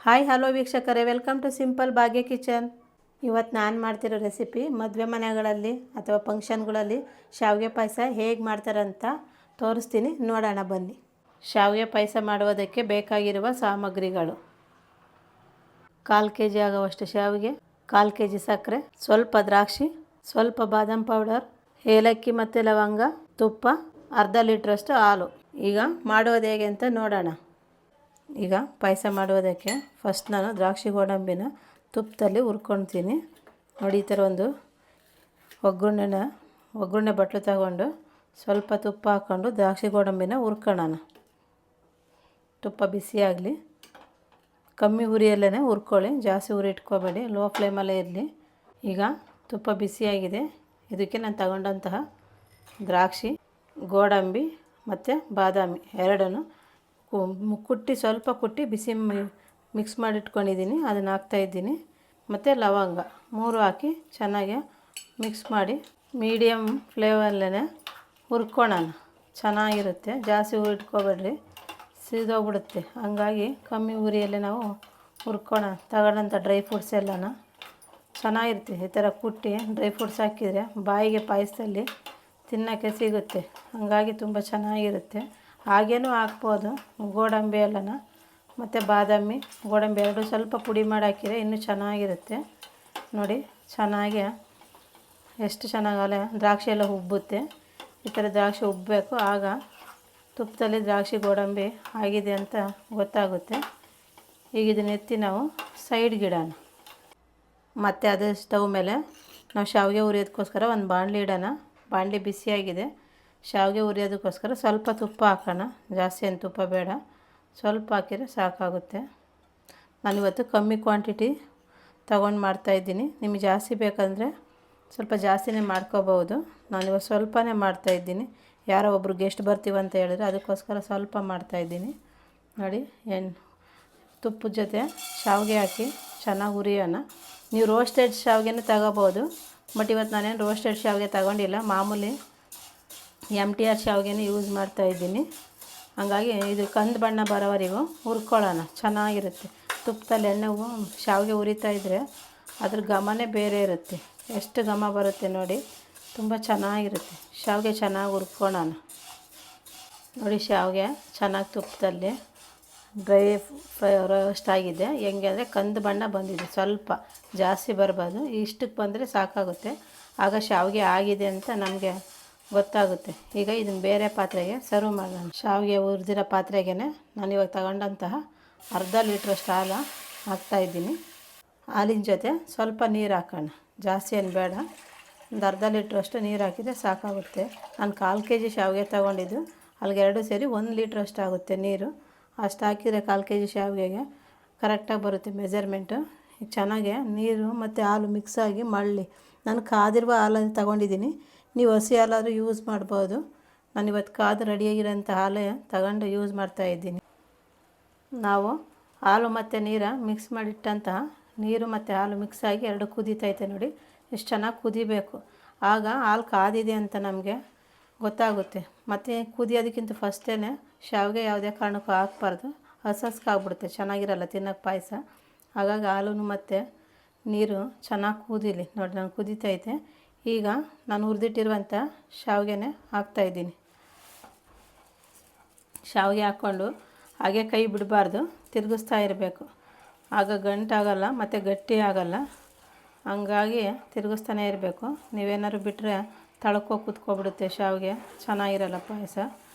Hi hello ವೀಕ್ಷಕರೇ, welcome to simple Bhagya kitchen. ಇವತ್ತು ನಾನು ಮಾಡ್ತಿರೋ ರೆಸಿಪಿ ಮದುವೆ ಮನೆಗಳಲ್ಲಿ ಅಥವಾ ಫಂಕ್ಷನ್ಗಳಲ್ಲಿ ಶಾವಿಗೆ ಪಾಯಸ ಹೇಗೆ ಮಾಡ್ತಾರಂತ ತೋರಿಸ್ತೀನಿ, ನೋಡೋಣ ಬನ್ನಿ. ಶಾವಿಗೆ ಪಾಯಸ ಮಾಡುವುದಕ್ಕೆ ಬೇಕಾಗಿರುವ ಸಾಮಗ್ರಿಗಳು: 1/4 kg ಆಗುವಷ್ಟು ಶಾವಿಗೆ, 1/4 kg ಸಕ್ಕರೆ, ಸ್ವಲ್ಪ ದ್ರಾಕ್ಷಿ, ಸ್ವಲ್ಪ ಬಾದಾಮ್ ಪೌಡರ್, ಏಲಕ್ಕಿ ಮತ್ತು ಲವಂಗ, ತುಪ್ಪ, ಅರ್ಧ ಲೀಟ್ರಷ್ಟು ಹಾಲು. ಈಗ ಮಾಡೋದು ಹೇಗೆ ಅಂತ ನೋಡೋಣ. ಈಗ ಪಾಯಸ ಮಾಡುವುದಕ್ಕೆ ಫಸ್ಟ್ ನಾನು ದ್ರಾಕ್ಷಿ ಗೋಡಂಬಿನ ತುಪ್ಪದಲ್ಲಿ ಹುರ್ಕೊಳ್ತೀನಿ. ನೋಡಿ, ಈ ಥರ ಒಂದು ಒಗ್ಗರಣೆ ಬಟ್ಲು ತಗೊಂಡು ಸ್ವಲ್ಪ ತುಪ್ಪ ಹಾಕ್ಕೊಂಡು ದ್ರಾಕ್ಷಿ ಗೋಡಂಬಿನ ಹುರ್ಕೊಳ್ಳೋಣ. ತುಪ್ಪ ಬಿಸಿಯಾಗಲಿ, ಕಮ್ಮಿ ಉರಿಯಲ್ಲೇ ಹುರ್ಕೊಳ್ಳಿ, ಜಾಸ್ತಿ ಉರಿ ಇಟ್ಕೋಬೇಡಿ, ಲೋ ಫ್ಲೇಮಲ್ಲೇ ಇರಲಿ. ಈಗ ತುಪ್ಪ ಬಿಸಿಯಾಗಿದೆ. ಇದಕ್ಕೆ ನಾನು ತಗೊಂಡಂತಹ ದ್ರಾಕ್ಷಿ, ಗೋಡಂಬಿ ಮತ್ತು ಬಾದಾಮಿ ಎರಡನ್ನು ಸ್ವಲ್ಪ ಕುಟ್ಟಿ ಬಿಸಿ ಮಿಕ್ಸ್ ಮಾಡಿ ಇಟ್ಕೊಂಡಿದ್ದೀನಿ, ಅದನ್ನು ಹಾಕ್ತಾಯಿದ್ದೀನಿ. ಮತ್ತು ಲವಂಗ 3 ಹಾಕಿ ಚೆನ್ನಾಗಿ ಮಿಕ್ಸ್ ಮಾಡಿ ಮೀಡಿಯಮ್ ಫ್ಲೇವಲ್ಲೇ ಹುರ್ಕೊಳ್ಳೋಣ. ಚೆನ್ನಾಗಿರುತ್ತೆ, ಜಾಸ್ತಿ ಉರಿ ಇಟ್ಕೊಬೇಡ್ರಿ, ಸಿದೋಗ್ಬಿಡುತ್ತೆ. ಹಂಗಾಗಿ ಕಮ್ಮಿ ಉರಿಯಲ್ಲೇ ನಾವು ಹುರ್ಕೊಳ್ಳೋಣ. ತಗೊಂಡಂಥ ಡ್ರೈ ಫ್ರೂಟ್ಸ್ ಎಲ್ಲನ ಚೆನ್ನಾಗಿರುತ್ತೆ. ಈ ಥರ ಕುಟ್ಟಿ ಡ್ರೈ ಫ್ರೂಟ್ಸ್ ಹಾಕಿದರೆ ಬಾಯಿಗೆ ಪಾಯಸದಲ್ಲಿ ತಿನ್ನೋಕ್ಕೆ ಸಿಗುತ್ತೆ, ಹಂಗಾಗಿ ತುಂಬ ಚೆನ್ನಾಗಿರುತ್ತೆ. ಹಾಗೇನೂ ಹಾಕ್ಬೋದು ಗೋಡಂಬಿ ಎಲ್ಲನ, ಮತ್ತು ಬಾದಾಮಿ ಗೋಡಂಬಿ ಎರಡು ಸ್ವಲ್ಪ ಪುಡಿ ಮಾಡಿ ಹಾಕಿದರೆ ಇನ್ನೂ ಚೆನ್ನಾಗಿರುತ್ತೆ. ನೋಡಿ, ಚೆನ್ನಾಗಿ ಎಷ್ಟು ಚೆನ್ನಾಗಲ್ಲ, ದ್ರಾಕ್ಷಿ ಎಲ್ಲ ಉಬ್ಬುತ್ತೆ. ಈ ಥರ ದ್ರಾಕ್ಷಿ ಉಬ್ಬಬೇಕು, ಆಗ ತುಪ್ಪದಲ್ಲಿ ದ್ರಾಕ್ಷಿ ಗೋಡಂಬಿ ಆಗಿದೆ ಅಂತ ಗೊತ್ತಾಗುತ್ತೆ. ಈಗ ಇದನ್ನ ಎತ್ತಿ ನಾವು ಸೈಡ್ಗೆ ಇಡೋಣ. ಮತ್ತು ಅದೇ ಸ್ಟವ್ ಮೇಲೆ ನಾವು ಶಾವಿಗೆ ಹುರಿಯೋದಕ್ಕೋಸ್ಕರ ಒಂದು ಬಾಣಲಿ ಇಡೋಣ. ಬಾಣಲಿ ಬಿಸಿಯಾಗಿದೆ. ಶಾವಿಗೆ ಹುರಿಯೋದಕ್ಕೋಸ್ಕರ ಸ್ವಲ್ಪ ತುಪ್ಪ ಹಾಕೋಣ. ಜಾಸ್ತಿ ಏನು ತುಪ್ಪ ಬೇಡ, ಸ್ವಲ್ಪ ಹಾಕಿದರೆ ಸಾಕಾಗುತ್ತೆ. ನಾನಿವತ್ತು ಕಮ್ಮಿ ಕ್ವಾಂಟಿಟಿ ತೊಗೊಂಡು ಮಾಡ್ತಾಯಿದ್ದೀನಿ. ನಿಮಗೆ ಜಾಸ್ತಿ ಬೇಕಂದರೆ ಸ್ವಲ್ಪ ಜಾಸ್ತಿನೇ ಮಾಡ್ಕೋಬೋದು. ನಾನಿವತ್ತು ಸ್ವಲ್ಪನೇ ಮಾಡ್ತಾಯಿದ್ದೀನಿ. ಯಾರೋ ಒಬ್ಬರು ಗೆಸ್ಟ್ ಬರ್ತೀವಂತ ಹೇಳಿದ್ರೆ ಅದಕ್ಕೋಸ್ಕರ ಸ್ವಲ್ಪ ಮಾಡ್ತಾಯಿದ್ದೀನಿ. ನೋಡಿ, ತುಪ್ಪದ ಜೊತೆ ಶಾವಿಗೆ ಹಾಕಿ ಚೆನ್ನಾಗಿ ಹುರಿಯೋಣ. ನೀವು ರೋಸ್ಟೆಡ್ ಶಾವಿಗೆನೂ ತಗೋಬೋದು, ಬಟ್ ಇವತ್ತು ನಾನೇನು ರೋಸ್ಟೆಡ್ ಶಾವಿಗೆ ತಗೊಂಡಿಲ್ಲ, ಮಾಮೂಲಿ MTR ಶಾವಿಗೆನೇ ಯೂಸ್ ಮಾಡ್ತಾಯಿದ್ದೀನಿ. ಹಂಗಾಗಿ ಇದು ಕಂದು ಬಣ್ಣ ಬರೋವರೆಗೂ ಹುರ್ಕೊಳ್ಳೋಣ. ಚೆನ್ನಾಗಿರುತ್ತೆ. ತುಪ್ಪದಲ್ಲಿ ಎಣ್ಣೆಗೂ ಶಾವಿಗೆ ಹುರಿತಾಯಿದ್ರೆ ಅದ್ರ ಘಮನೇ ಬೇರೆ ಇರುತ್ತೆ. ಎಷ್ಟು ಘಮ ಬರುತ್ತೆ ನೋಡಿ, ತುಂಬ ಚೆನ್ನಾಗಿರುತ್ತೆ. ಶಾವಿಗೆ ಚೆನ್ನಾಗಿ ಹುರ್ಕೊಳ್ಳೋಣ. ನೋಡಿ, ಶಾವಿಗೆ ಚೆನ್ನಾಗಿ ತುಪ್ಪದಲ್ಲಿ ಡ್ರೈ ರೋಸ್ಟ್ ಆಗಿದೆ. ಹೆಂಗೆ ಅಂದರೆ ಕಂದು ಬಣ್ಣ ಬಂದಿದೆ, ಸ್ವಲ್ಪ ಜಾಸ್ತಿ ಬರಬಾರ್ದು, ಇಷ್ಟಕ್ಕೆ ಬಂದರೆ ಸಾಕಾಗುತ್ತೆ. ಆಗ ಶಾವಿಗೆ ಆಗಿದೆ ಅಂತ ನಮಗೆ ಗೊತ್ತಾಗುತ್ತೆ. ಈಗ ಇದನ್ನು ಬೇರೆ ಪಾತ್ರೆಗೆ ಸರ್ವ್ ಮಾಡೋಣ. ಶಾವಿಗೆ ಹುರಿದಿರೋ ಪಾತ್ರೆಗೆ ನಾನು ಇವಾಗ ತಗೊಂಡಂತಹ ಅರ್ಧ ಲೀಟ್ರಷ್ಟು ಹಾಲು ಹಾಕ್ತಾಯಿದ್ದೀನಿ. ಹಾಲಿನ ಜೊತೆ ಸ್ವಲ್ಪ ನೀರು ಹಾಕೋಣ, ಜಾಸ್ತಿ ಏನು ಬೇಡ. ಒಂದು ಅರ್ಧ ಲೀಟ್ರಷ್ಟು ನೀರು ಹಾಕಿದರೆ ಸಾಕಾಗುತ್ತೆ. ನಾನು 1/4 kg ಶಾವಿಗೆ ತೊಗೊಂಡಿದ್ದು, ಅಲ್ಲಿಗೆ 2 ಸೇರಿ 1 ಲೀಟ್ರಷ್ಟು ಆಗುತ್ತೆ ನೀರು. ಅಷ್ಟು ಹಾಕಿದರೆ 1/4 kg ಶಾವಿಗೆಗೆ ಕರೆಕ್ಟಾಗಿ ಬರುತ್ತೆ ಮೆಜರ್ಮೆಂಟು. ಈಗ ಚೆನ್ನಾಗೆ ನೀರು ಮತ್ತು ಹಾಲು ಮಿಕ್ಸಾಗಿ ಮಳ್ಳಿ. ನಾನು ಕಾದಿರುವ ಹಾಲನ್ನು ತಗೊಂಡಿದ್ದೀನಿ, ನೀವು ಹಸಿ ಹಾಲಾದರೂ ಯೂಸ್ ಮಾಡ್ಬೋದು. ನಾನಿವತ್ತು ಕಾದು ರೆಡಿಯಾಗಿರೋಂಥ ಹಾಲೇ ತಗೊಂಡು ಯೂಸ್ ಮಾಡ್ತಾಯಿದ್ದೀನಿ. ನಾವು ಹಾಲು ಮತ್ತು ನೀರು ಮಿಕ್ಸ್ ಮಾಡಿಟ್ಟಂತಹ ನೀರು ಮತ್ತು ಹಾಲು ಮಿಕ್ಸಾಗಿ ಎರಡು ಕುದೀತೈತೆ. ನೋಡಿ, ಎಷ್ಟು ಚೆನ್ನಾಗಿ ಕುದಿಬೇಕು, ಆಗ ಹಾಲು ಕಾದಿದೆ ಅಂತ ನಮಗೆ ಗೊತ್ತಾಗುತ್ತೆ. ಮತ್ತು ಕುದಿಯೋದಕ್ಕಿಂತ ಫಸ್ಟೇ ಶಾವಿಗೆ ಯಾವುದೇ ಕಾರಣಕ್ಕೂ ಹಾಕ್ಬಾರ್ದು, ಹಸಸ್ಕಾಗ್ಬಿಡುತ್ತೆ, ಚೆನ್ನಾಗಿರಲ್ಲ ತಿನ್ನೋಕ್ಕೆ ಪಾಯಸ. ಹಾಗಾಗಿ ಹಾಲು ಮತ್ತು ನೀರು ಚೆನ್ನಾಗಿ ಕುದೀಲಿ. ನೋಡಿ, ನಾನು ಕುದೀತೈತೆ. ಈಗ ನಾನು ಹುರಿದಿಟ್ಟಿರುವಂಥ ಶಾವಿಗೆನೇ ಹಾಕ್ತಾಯಿದ್ದೀನಿ. ಶಾವಿಗೆ ಹಾಕ್ಕೊಂಡು ಹಾಗೆ ಕೈ ಬಿಡಬಾರ್ದು, ತಿರುಗಿಸ್ತಾ ಇರಬೇಕು. ಆಗ ಗಂಟಾಗಲ್ಲ ಮತ್ತು ಗಟ್ಟಿ ಆಗಲ್ಲ, ಹಂಗಾಗಿ ತಿರುಗಿಸ್ತಾನೆ ಇರಬೇಕು. ನೀವೇನಾದ್ರು ಬಿಟ್ಟರೆ ತಳ್ಕೋಗಿ ಕುತ್ಕೊಬಿಡುತ್ತೆ ಶಾವಿಗೆ, ಚೆನ್ನಾಗಿರಲ್ಲ ಪಾಯಸ.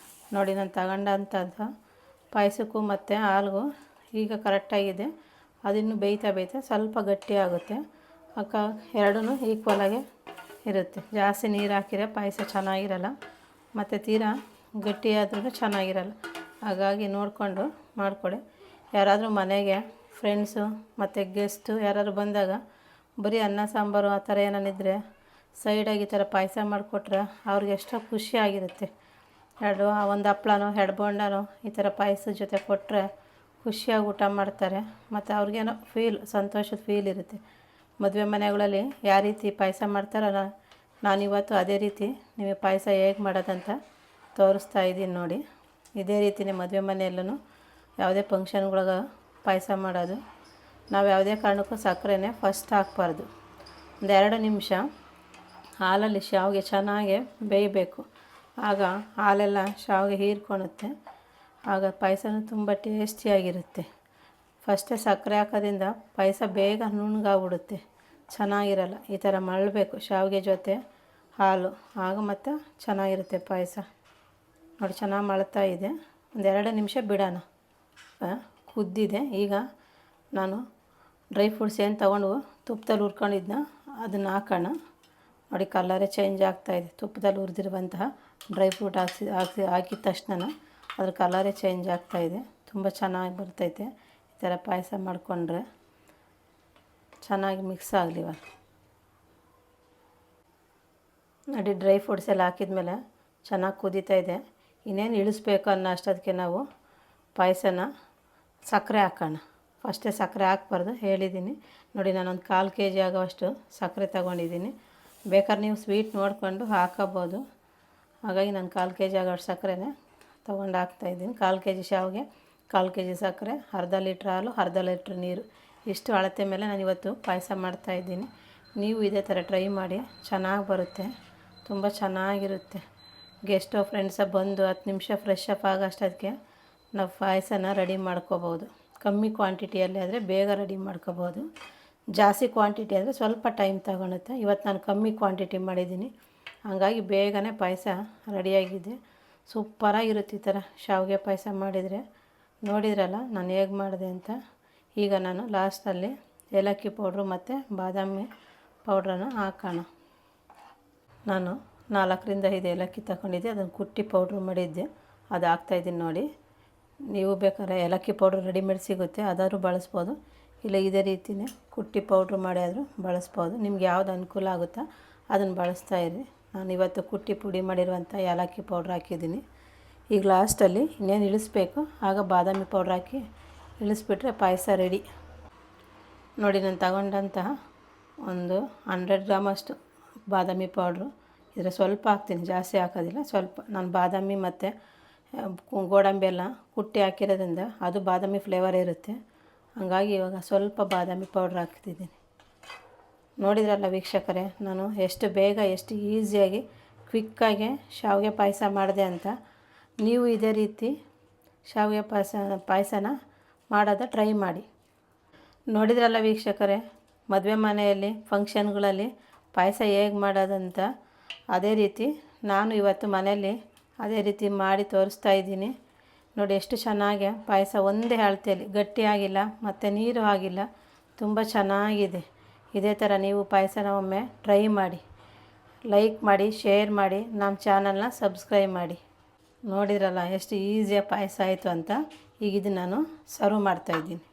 ನೋಡಿ, ನಾನು ತಗೊಂಡಂಥದ್ದು ಪಾಯಸಕ್ಕೂ ಮತ್ತು ಹಾಲಿಗೂ ಈಗ ಕರೆಕ್ಟಾಗಿದೆ. ಅದಿನ್ನೂ ಬೇಯ್ತಾ ಸ್ವಲ್ಪ ಗಟ್ಟಿ ಆಗುತ್ತೆ. ಎರಡೂ ಈಕ್ವಲಾಗೆ ಇರುತ್ತೆ. ಜಾಸ್ತಿ ನೀರು ಹಾಕಿದರೆ ಪಾಯಸ ಚೆನ್ನಾಗಿರಲ್ಲ, ಮತ್ತು ತೀರಾ ಗಟ್ಟಿಯಾದ್ರೂ ಚೆನ್ನಾಗಿರಲ್ಲ. ಹಾಗಾಗಿ ನೋಡಿಕೊಂಡು ಮಾಡಿಕೊಡಿ. ಯಾರಾದರೂ ಮನೆಗೆ ಫ್ರೆಂಡ್ಸು ಮತ್ತು ಗೆಸ್ಟು ಯಾರಾದ್ರು ಬಂದಾಗ ಬರೀ ಅನ್ನ ಸಾಂಬಾರು ಆ ಥರ ಏನಾನಿದ್ರೆ ಸೈಡಾಗಿ ಈ ಥರ ಪಾಯಸ ಮಾಡಿಕೊಟ್ರೆ ಅವ್ರಿಗೆ ಎಷ್ಟೋ ಖುಷಿಯಾಗಿರುತ್ತೆ. ಒಂದು ಹಪ್ಳನೋ 2 ಬೋಂಡನೋ ಈ ಥರ ಪಾಯಸದ ಜೊತೆ ಕೊಟ್ಟರೆ ಖುಷಿಯಾಗಿ ಊಟ ಮಾಡ್ತಾರೆ. ಮತ್ತು ಅವ್ರಿಗೇನೋ ಸಂತೋಷದ ಫೀಲ್ ಇರುತ್ತೆ. ಮದುವೆ ಮನೆಗಳಲ್ಲಿ ಯಾವ ರೀತಿ ಪಾಯಸ ಮಾಡ್ತಾರಲ್ಲ, ನಾನಿವತ್ತು ಅದೇ ರೀತಿ ನಿಮಗೆ ಪಾಯಸ ಹೇಗೆ ಮಾಡೋದಂತ ತೋರಿಸ್ತಾ ಇದ್ದೀನಿ. ನೋಡಿ, ಇದೇ ರೀತಿಯೇ ಮದುವೆ ಮನೆಯಲ್ಲೂ ಯಾವುದೇ ಫಂಕ್ಷನ್ಗಳಿಗೆ ಪಾಯಸ ಮಾಡೋದು. ನಾವು ಯಾವುದೇ ಕಾರಣಕ್ಕೂ ಸಕ್ಕರೆನೇ ಫಸ್ಟ್ ಹಾಕಬಾರ್ದು. ಒಂದು 2 ನಿಮಿಷ ಹಾಲಲ್ಲಿ ಶಾವಿಗೆ ಚೆನ್ನಾಗಿ ಬೇಯಬೇಕು. ಆಗ ಹಾಲೆಲ್ಲ ಶಾವಿಗೆ ಹೀರ್ಕೊಳುತ್ತೆ. ಆಗ ಪಾಯಸನೂ ತುಂಬ ಟೇಸ್ಟಿಯಾಗಿರುತ್ತೆ. ಫಸ್ಟೇ ಸಕ್ಕರೆ ಹಾಕೋದ್ರಿಂದ ಪಾಯಸ ಬೇಗ ನುಣ್ಣಗಾಗ್ಬಿಡುತ್ತೆ, ಚೆನ್ನಾಗಿರಲ್ಲ. ಈ ಥರ ಮಳ್ಳಬೇಕು ಶಾವಿಗೆ ಜೊತೆ ಹಾಲು, ಆಗ ಮತ್ತು ಚೆನ್ನಾಗಿರುತ್ತೆ ಪಾಯಸ. ನೋಡಿ ಚೆನ್ನಾಗಿ ಮಳ್ತಾ ಇದೆ. ಒಂದು 2 ನಿಮಿಷ ಬಿಡೋಣ. ಕುದ್ದಿದೆ. ಈಗ ನಾನು ಡ್ರೈ ಫ್ರೂಟ್ಸ್ ಏನು ತೊಗೊಂಡು ತುಪ್ಪದಲ್ಲಿ ಹುರ್ಕೊಂಡಿದ್ನ ಅದನ್ನು ಹಾಕೋಣ. ನೋಡಿ ಕಲರೇ ಚೇಂಜ್ ಆಗ್ತಾಯಿದೆ. ತುಪ್ಪದಲ್ಲಿ ಹುರಿದಿರುವಂತಹ ಡ್ರೈ ಫ್ರೂಟ್ ಹಾಕಿದ ತಕ್ಷಣ ಅದ್ರ ಕಲರೇ ಚೇಂಜ್ ಆಗ್ತಾಯಿದೆ. ತುಂಬ ಚೆನ್ನಾಗಿ ಬರ್ತೈತೆ. ಈ ಥರ ಪಾಯಸ ಮಾಡಿಕೊಂಡ್ರೆ ಚೆನ್ನಾಗಿ ಮಿಕ್ಸ್ ಆಗಲಿ. ಇವಾಗ ನೋಡಿ ಡ್ರೈ ಫ್ರೂಟ್ಸ್ ಎಲ್ಲ ಹಾಕಿದ್ಮೇಲೆ ಚೆನ್ನಾಗಿ ಕುದೀತಾ ಇದೆ. ಇನ್ನೇನು ಇಳಿಸ್ಬೇಕು ಅನ್ನೋ ಅಷ್ಟೊತ್ತಿಗೆ ನಾವು ಪಾಯಸನ ಸಕ್ಕರೆ ಹಾಕೋಣ. ಫಸ್ಟೇ ಸಕ್ಕರೆ ಹಾಕ್ಬಾರ್ದು, ಹೇಳಿದ್ದೀನಿ. ನೋಡಿ ನಾನೊಂದು 1/4 kg ಆಗೋವಷ್ಟು ಸಕ್ಕರೆ ತೊಗೊಂಡಿದ್ದೀನಿ. ಬೇಕಾದ್ರೆ ನೀವು ಸ್ವೀಟ್ ನೋಡಿಕೊಂಡು ಹಾಕೋಬೋದು. ಹಾಗಾಗಿ ನಾನು 1/4 kg ಆಗೋಷ್ಟು ಸಕ್ಕರೆನೇ ತೊಗೊಂಡು ಹಾಕ್ತಾಯಿದ್ದೀನಿ. 1/4 kg ಶಾವಿಗೆ, 1/4 kg ಸಕ್ಕರೆ, ಅರ್ಧ ಲೀಟ್ರ್ ಹಾಲು, ಅರ್ಧ ಲೀಟ್ರ್ ನೀರು, ಇಷ್ಟು ಅಳತೆ ಮೇಲೆ ನಾನು ಇವತ್ತು ಪಾಯಸ ಮಾಡ್ತಾಯಿದ್ದೀನಿ. ನೀವು ಇದೇ ಥರ ಟ್ರೈ ಮಾಡಿ, ಚೆನ್ನಾಗಿ ಬರುತ್ತೆ, ತುಂಬ ಚೆನ್ನಾಗಿರುತ್ತೆ. ಗೆಸ್ಟೋ ಫ್ರೆಂಡ್ಸ ಬಂದು 10 ನಿಮಿಷ ಫ್ರೆಶ್ ಅಪ್ ಆಗೋಷ್ಟೊತ್ತಿಗೆ ನಾವು ಪಾಯಸನ ರೆಡಿ ಮಾಡ್ಕೋಬೋದು. ಕಮ್ಮಿ ಕ್ವಾಂಟಿಟಿಯಲ್ಲಿ ಆದರೆ ಬೇಗ ರೆಡಿ ಮಾಡ್ಕೋಬೋದು. ಜಾಸ್ತಿ ಕ್ವಾಂಟಿಟಿ ಆದರೆ ಸ್ವಲ್ಪ ಟೈಮ್ ತಗೊಳುತ್ತೆ. ಇವತ್ತು ನಾನು ಕಮ್ಮಿ ಕ್ವಾಂಟಿಟಿ ಮಾಡಿದ್ದೀನಿ, ಹಾಗಾಗಿ ಬೇಗನೆ ಪಾಯಸ ರೆಡಿಯಾಗಿದೆ. ಸೂಪರಾಗಿರುತ್ತೆ ಈ ಥರ ಶಾವಿಗೆ ಪಾಯಸ ಮಾಡಿದರೆ. ನೋಡಿದ್ರಲ್ಲ ನಾನು ಹೇಗೆ ಮಾಡಿದೆ ಅಂತ. ಈಗ ನಾನು ಲಾಸ್ಟಲ್ಲಿ ಏಲಕ್ಕಿ ಪೌಡ್ರು ಮತ್ತು ಬಾದಾಮಿ ಪೌಡ್ರನ್ನು ಹಾಕೋಣ. ನಾನು 4ರಿಂದ 5 ಏಲಕ್ಕಿ ತಗೊಂಡಿದ್ದೆ, ಅದನ್ನು ಕುಟ್ಟಿ ಪೌಡ್ರ್ ಮಾಡಿದ್ದೆ, ಅದು ಹಾಕ್ತಾಯಿದ್ದೀನಿ. ನೋಡಿ, ನೀವು ಬೇಕಾದ್ರೆ ಏಲಕ್ಕಿ ಪೌಡ್ರ್ ರೆಡಿಮೇಡ್ ಸಿಗುತ್ತೆ, ಅದಾದ್ರೂ ಬಳಸ್ಬೋದು. ಇಲ್ಲ ಇದೇ ರೀತಿಯೇ ಕುಟ್ಟಿ ಪೌಡ್ರ್ ಮಾಡಿ ಆದರೂ ಬಳಸ್ಬೋದು. ನಿಮ್ಗೆ ಯಾವ್ದು ಅನುಕೂಲ ಆಗುತ್ತಾ ಅದನ್ನು ಬಳಸ್ತಾಯಿರಿ. ನಾನು ಇವತ್ತು ಕುಟ್ಟಿ ಪುಡಿ ಮಾಡಿರುವಂಥ ಏಲಕ್ಕಿ ಪೌಡ್ರ್ ಹಾಕಿದ್ದೀನಿ. ಈಗ ಲಾಸ್ಟಲ್ಲಿ ಇನ್ನೇನು ಇಳಿಸ್ಬೇಕು, ಆಗ ಬಾದಾಮಿ ಪೌಡ್ರ್ ಹಾಕಿ ಇಳಿಸ್ಬಿಟ್ರೆ ಪಾಯಸ ರೆಡಿ. ನೋಡಿ ನಾನು ತಗೊಂಡಂತಹ ಒಂದು 100 ಗ್ರಾಮಷ್ಟು ಬಾದಾಮಿ ಪೌಡ್ರು. ಇದರ ಸ್ವಲ್ಪ ಹಾಕ್ತೀನಿ, ಜಾಸ್ತಿ ಹಾಕೋದಿಲ್ಲ, ಸ್ವಲ್ಪ. ನಾನು ಬಾದಾಮಿ ಮತ್ತು ಗೋಡಂಬಿ ಎಲ್ಲ ಕುಟ್ಟಿ ಹಾಕಿರೋದ್ರಿಂದ ಅದು ಬಾದಾಮಿ ಫ್ಲೇವರ್ ಇರುತ್ತೆ. ಹಾಗಾಗಿ ಇವಾಗ ಸ್ವಲ್ಪ ಬಾದಾಮಿ ಪೌಡ್ರ್ ಹಾಕ್ತಿದ್ದೀನಿ. ನೋಡಿದ್ರಲ್ಲ ವೀಕ್ಷಕರೇ, ನಾನು ಎಷ್ಟು ಬೇಗ ಎಷ್ಟು ಈಸಿಯಾಗಿ ಕ್ವಿಕ್ಕಾಗಿ ಶಾವಿಗೆ ಪಾಯಸ ಮಾಡಿದೆ ಅಂತ. ನೀವು ಇದೇ ರೀತಿ ಶಾವಿಗೆ ಪಾಯಸನ ಮಾಡೋದ ಟ್ರೈ ಮಾಡಿ. ನೋಡಿದ್ರಲ್ಲ ವೀಕ್ಷಕರೇ, ಮದುವೆ ಮನೆಯಲ್ಲಿ ಫಂಕ್ಷನ್ಗಳಲ್ಲಿ ಪಾಯಸ ಹೇಗೆ ಮಾಡೋದಂತ. ಅದೇ ರೀತಿ ನಾನು ಇವತ್ತು ಮನೆಯಲ್ಲಿ ಅದೇ ರೀತಿ ಮಾಡಿ ತೋರಿಸ್ತಾ ಇದ್ದೀನಿ. ನೋಡಿ ಎಷ್ಟು ಚೆನ್ನಾಗಿ ಪಾಯಸ ಒಂದೇ ಅಳತೆಯಲ್ಲಿ, ಗಟ್ಟಿಯಾಗಿಲ್ಲ ಮತ್ತು ನೀರು ಆಗಿಲ್ಲ, ತುಂಬ ಚೆನ್ನಾಗಿದೆ. ಇದೇ ಥರ ನೀವು ಪಾಯಸನ ಒಮ್ಮೆ ಟ್ರೈ ಮಾಡಿ. ಲೈಕ್ ಮಾಡಿ, ಶೇರ್ ಮಾಡಿ, ನಮ್ಮ ಚಾನಲ್ನ ಸಬ್ಸ್ಕ್ರೈಬ್ ಮಾಡಿ. ನೋಡಿದ್ರಲ್ಲ ಎಷ್ಟು ಈಸಿಯಾಗಿ ಪಾಯಸ ಆಯಿತು ಅಂತ. ಈಗ ಇದನ್ನು ನಾನು ಸರ್ವ್ ಮಾಡ್ತಾಯಿದ್ದೀನಿ.